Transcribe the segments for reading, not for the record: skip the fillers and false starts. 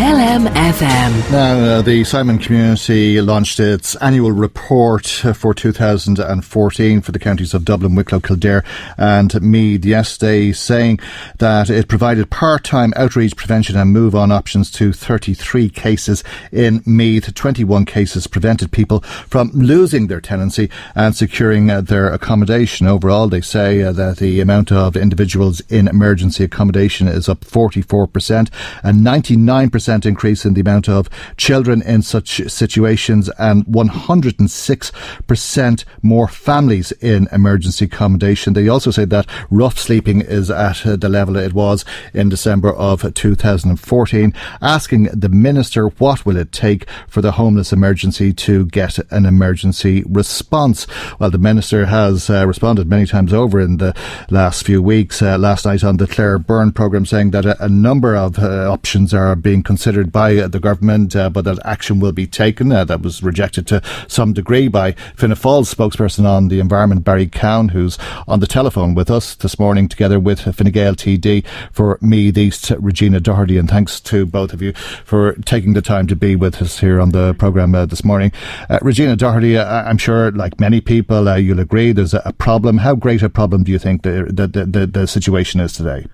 LMFM. Now, the Simon community launched its annual report for 2014 for the counties of Dublin, Wicklow, Kildare and Meath yesterday, saying that it provided part-time outreach, prevention and move-on options to 33 cases in Meath. 21 cases prevented people from losing their tenancy and securing their accommodation. Overall, they say that the amount of individuals in emergency accommodation is up 44%, a 99% increase in the amount of children in such situations, and 106% more families in emergency accommodation. They also say that rough sleeping is at the level it was in December of 2014, asking the Minister what will it take for the homeless emergency to get an emergency response. Well, the Minister has responded many times over in the last few weeks. Last night on the Clare Byrne programme, saying that a number of options are being considered by the government, but that action will be taken. That was rejected to some degree by Fianna Fáil's spokesperson on the environment, Barry Cowan, who's on the telephone with us this morning, together with Fine Gael TD for Meath East, Regina Doherty. And thanks to both of you for taking the time to be with us here on the programme this morning. Regina Doherty, I'm sure, like many people, you'll agree there's a problem. How great a problem do you think the situation is today?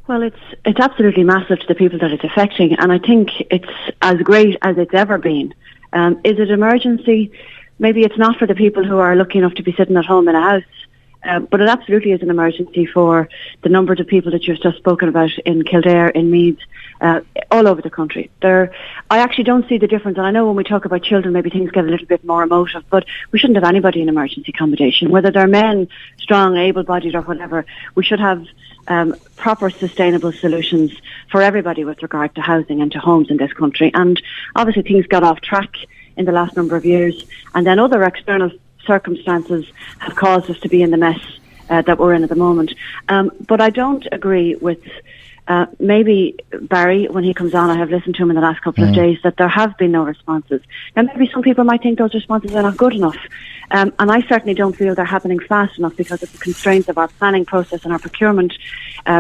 Well, it's absolutely massive to the people that it's affecting, and I think it's as great as it's ever been. Is it emergency? Maybe it's not for the people who are lucky enough to be sitting at home in a house, but it absolutely is an emergency for the numbers of people that you've just spoken about in Kildare, in Meath, all over the country. I actually don't see the difference, and I know when we talk about children, maybe things get a little bit more emotive, but we shouldn't have anybody in emergency accommodation, whether they're men, strong, able-bodied or whatever. We should have proper sustainable solutions for everybody with regard to housing and to homes in this country. And obviously things got off track in the last number of years, and then other external circumstances have caused us to be in the mess that we're in at the moment. But I don't agree with maybe Barry, when he comes on, I have listened to him in the last couple of days, that there have been no responses. Now, maybe some people might think those responses are not good enough. And I certainly don't feel they're happening fast enough because of the constraints of our planning process and our procurement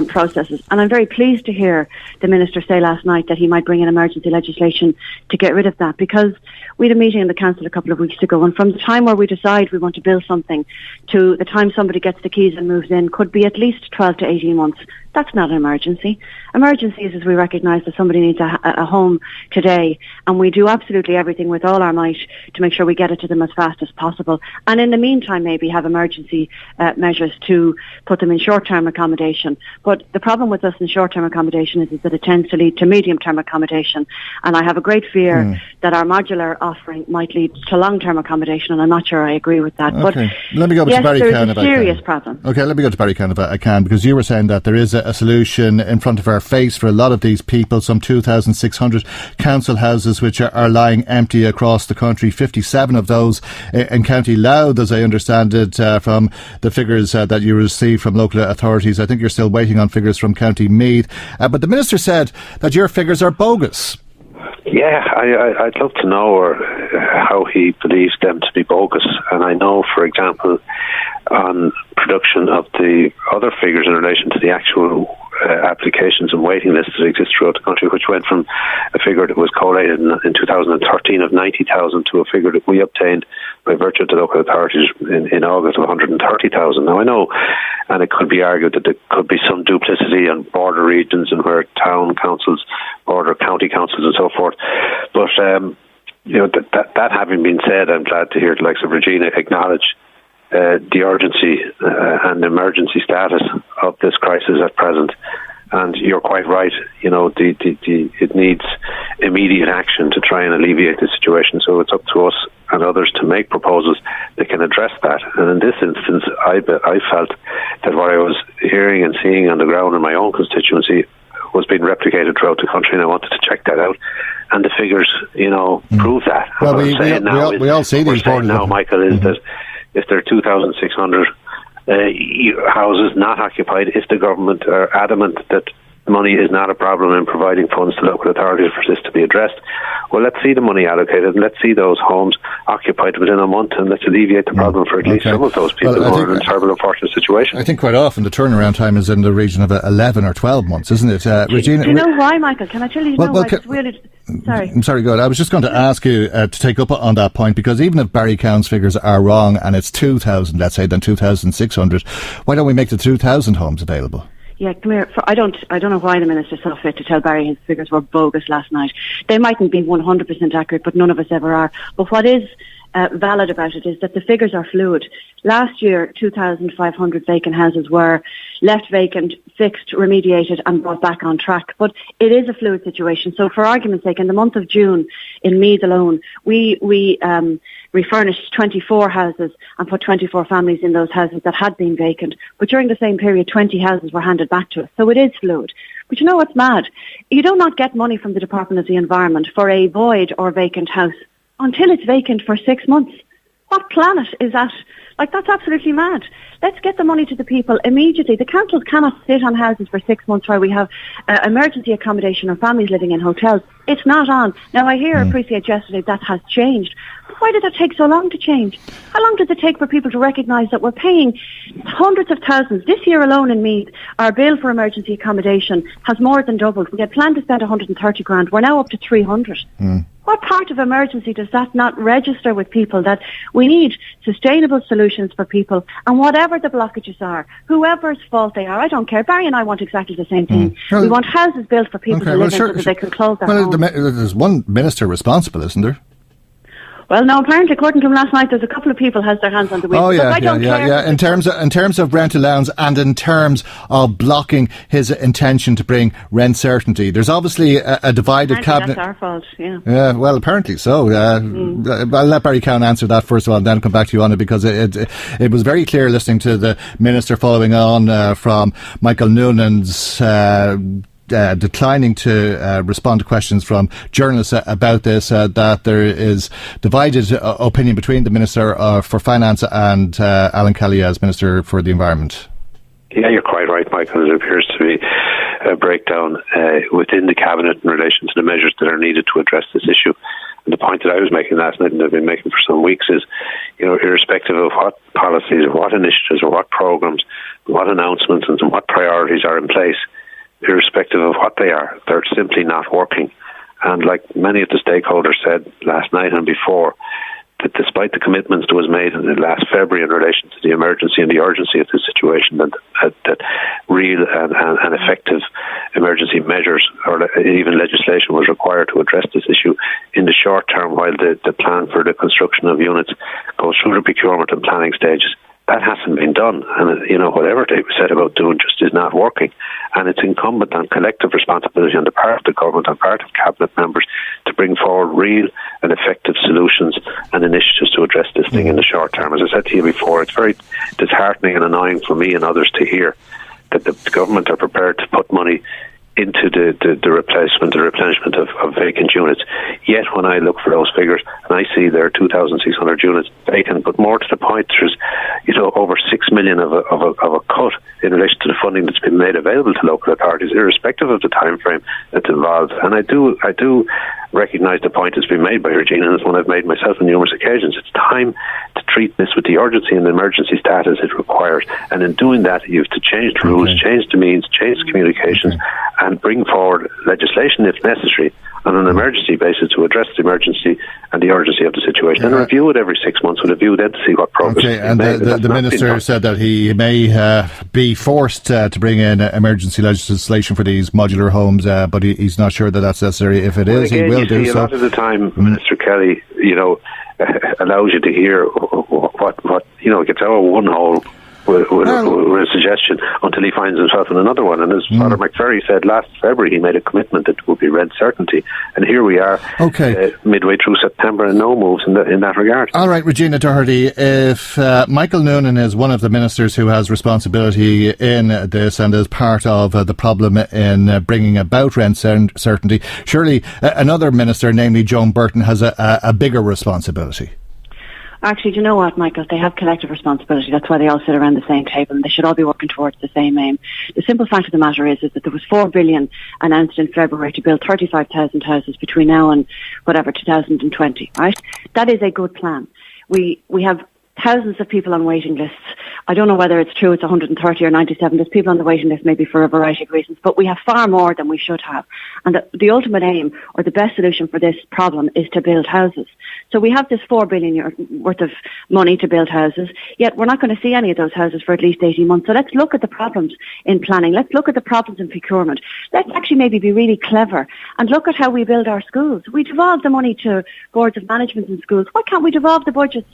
processes. And I'm very pleased to hear the Minister say last night that he might bring in emergency legislation to get rid of that, because we had a meeting in the Council a couple of weeks ago, and from the time where we decide we want to build something to the time somebody gets the keys and moves in could be at least 12 to 18 months. That's not an emergency. Emergency is as we recognise that somebody needs a home today, and we do absolutely everything with all our might to make sure we get it to them as fast as possible. And in the meantime, maybe have emergency measures to put them in short-term accommodation. But the problem with us in short-term accommodation is that it tends to lead to medium-term accommodation. And I have a great fear that our modular offering might lead to long-term accommodation, and I'm not sure I agree with that. Okay. But let me go to Barry Cowan if I can. Yes, there is a serious problem. Okay, let me go to Barry Cowan if I can, because you were saying that there is a solution in front of our face for a lot of these people. Some 2,600 council houses which are lying empty across the country, 57 of those in County Louth, as I understand it, from the figures that you received from local authorities. I think you're still waiting on figures from County Meath. But the Minister said that your figures are bogus. Yeah, I'd love to know how he believes them to be bogus. And I know, for example, on production of the other figures in relation to the actual applications and waiting lists that exist throughout the country, which went from a figure that was collated in 2013 of 90,000 to a figure that we obtained by virtue of the local authorities in August of 130,000. Now, I know, and it could be argued that there could be some duplicity on border regions and where town councils, border county councils and so forth. But, that having been said, I'm glad to hear the likes of Regina acknowledge the urgency and emergency status of this crisis at present. And you're quite right, it needs immediate action to try and alleviate the situation. So it's up to us and others to make proposals that can address that. And in this instance, I felt that what I was hearing and seeing on the ground in my own constituency was being replicated throughout the country, and I wanted to check that out. And the figures, prove that. Well, we all see these reports now, Michael, is that if there are 2,600 houses not occupied, if the government are adamant that money is not a problem in providing funds to local authorities for this to be addressed. Well, let's see the money allocated, and let's see those homes occupied within a month, and let's alleviate the problem for at least some of those people who are in a terrible, unfortunate situation. I think quite often the turnaround time is in the region of 11 or 12 months, isn't it? Regina, do you know why, Michael? Can I tell you why? It's really... Sorry. I'm sorry, go ahead. I was just going to ask you to take up on that point, because even if Barrycown's figures are wrong and it's 2,000, let's say, then 2,600, why don't we make the 2,000 homes available? Yeah, come here. I don't know why the minister saw fit to tell Barry his figures were bogus last night. They mightn't be 100% accurate, but none of us ever are. But what is valid about it is that the figures are fluid. Last year, 2,500 vacant houses were left vacant, fixed, remediated and brought back on track. But it is a fluid situation. So for argument's sake, in the month of June, in Meath alone, we refurnished 24 houses and put 24 families in those houses that had been vacant. But during the same period, 20 houses were handed back to us. So it is fluid. But you know what's mad? You do not get money from the Department of the Environment for a void or vacant house until it's vacant for 6 months. What planet is that? Like, that's absolutely mad. Let's get the money to the people immediately. The councils cannot sit on houses for 6 months while we have emergency accommodation or families living in hotels. It's not on. Now, I appreciate yesterday that has changed. But why did that take so long to change? How long does it take for people to recognise that we're paying hundreds of thousands? This year alone in Meath, our bill for emergency accommodation has more than doubled. We had planned to spend 130 grand. We're now up to 300. What part of emergency does that not register with people, that we need sustainable solutions for people, and whatever the blockages are, whoever's fault they are, I don't care. Barry and I want exactly the same thing. We want houses built for people to live in so that they can close their homes. There's one minister responsible, isn't there? Well, no, apparently, according to him last night, there's a couple of people has their hands on the wheel. Oh, yeah. In terms of rent allowance and in terms of blocking his intention to bring rent certainty, there's obviously a divided cabinet. That's our fault, yeah. Yeah, well, apparently so. I'll let Barry Cowan answer that first of all, and then come back to you on it, because it was very clear listening to the minister following on from Michael Noonan's declining to respond to questions from journalists about this, that there is divided opinion between the Minister for Finance and Alan Kelly as Minister for the Environment. Yeah, you're quite right, Michael. There appears to be a breakdown within the Cabinet in relation to the measures that are needed to address this issue. And the point that I was making last night, and I've been making for some weeks, is, irrespective of what policies or what initiatives or what programmes, what announcements and what priorities are in place, irrespective of what they are, they're simply not working. And like many of the stakeholders said last night and before, that despite the commitments that was made in the last February in relation to the emergency and the urgency of the situation, that real and effective emergency measures or even legislation was required to address this issue in the short term, while the plan for the construction of units goes through the procurement and planning stages. That hasn't been done, and whatever they said about doing just is not working. And it's incumbent on collective responsibility on the part of the government, on the part of cabinet members, to bring forward real and effective solutions and initiatives to address this thing in the short term. As I said to you before, it's very disheartening and annoying for me and others to hear that the government are prepared to put money into the replacement, the replenishment of vacant units. Yet when I look for those figures and I see there are 2,600 units vacant, but more to the point, there's over 6 million of a cut in relation to the funding that's been made available to local authorities, irrespective of the time frame that's involved. And I do recognise the point that's been made by Regina, and it's one I've made myself on numerous occasions. It's time to treat this with the urgency and the emergency status it requires. And in doing that, you have to change the rules, change the means, change the communications, and bring forward legislation if necessary on an emergency basis to address the emergency and the urgency of the situation, and review it every 6 months with a view then to see what progress is and made. The Minister said that he may be forced to bring in emergency legislation for these modular homes, but he's not sure that that's necessary. If it is, he will do so. A lot of the time, Minister Kelly, allows you to hear what gets out of one hole with a suggestion until he finds himself in another one. And as Father McFerry said last February, he made a commitment that there would be rent certainty. And here we are, midway through September, and no moves in that regard. All right, Regina Doherty, if Michael Noonan is one of the ministers who has responsibility in this and is part of the problem in bringing about rent certainty, surely another minister, namely Joan Burton, has a bigger responsibility. Actually, do you know what, Michael? They have collective responsibility. That's why they all sit around the same table, and they should all be working towards the same aim. The simple fact of the matter is that there was $4 billion announced in February to build 35,000 houses between now and 2020, right? That is a good plan. We have thousands of people on waiting lists. I don't know whether it's true it's 130 or 97. There's people on the waiting list maybe for a variety of reasons, but we have far more than we should have. And the ultimate aim or the best solution for this problem is to build houses. So we have this $4 billion worth of money to build houses, yet we're not going to see any of those houses for at least 18 months. So let's look at the problems in planning. Let's look at the problems in procurement. Let's actually maybe be really clever and look at how we build our schools. We devolve the money to boards of management in schools. Why can't we devolve the budgets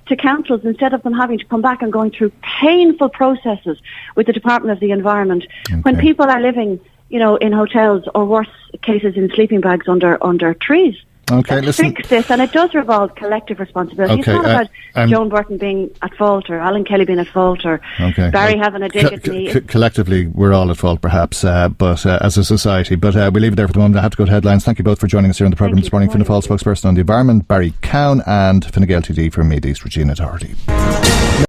to councils instead of them having to come back and going through painful processes with the Department of the Environment when people are living, in hotels or worse cases in sleeping bags under trees? Okay, Let's fix this, and it does revolve collective responsibility. Okay, it's not about Joan Burton being at fault or Alan Kelly being at fault or Barry having a dig at me. Collectively, we're all at fault, perhaps, but as a society. But we leave it there for the moment. I have to go to headlines. Thank you both for joining us here on the programme this morning. Fianna Fáil spokesperson on the environment, Barry Cowan, and Fine Gael TD for Meady's Regina Doherty.